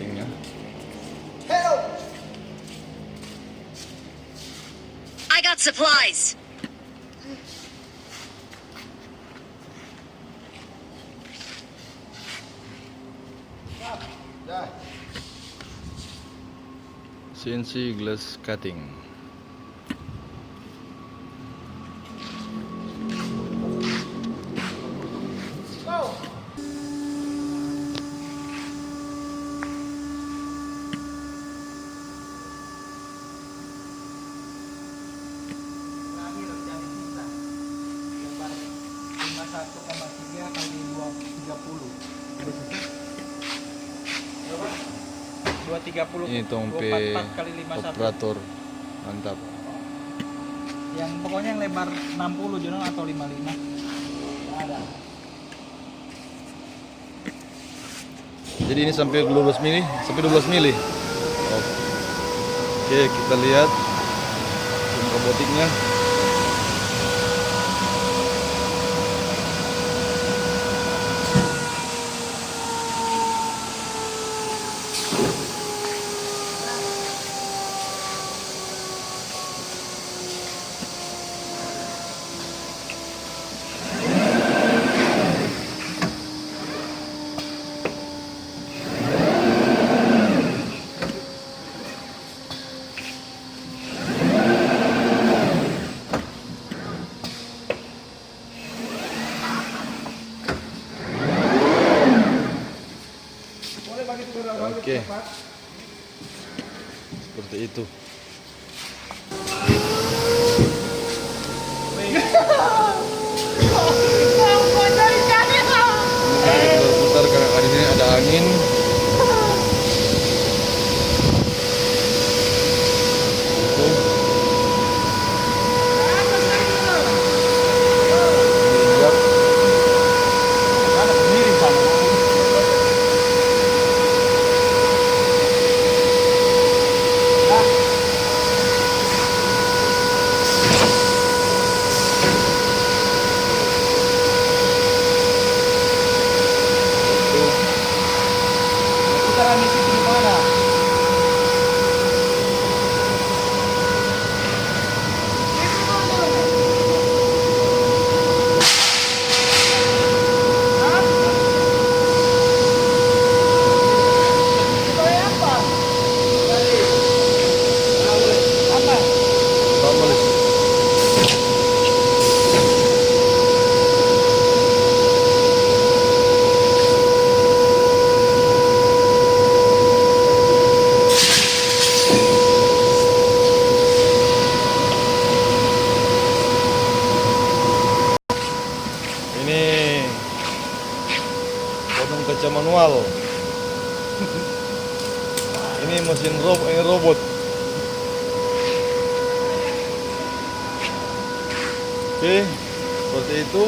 cuttingnya. I got supplies. CNC glass cutting. Terakhir yang sisa lebar 51,3 kali 230. 230. Ini Tompe 244 kali 51. operator mantap. Yang pokoknya yang lebar 60 Jono atau 55. Ada. Jadi ini sampai 12 mili, sampai 12 mili. Oke, kita lihat robotiknya. Oke, seperti itu. Putar karena di sini ada angin. Itu. Injak. Ada sendiri sama. Putaran di situ di mana? Balik. Ini potong kaca manual. Ini mesin robot. Oke, seperti itu.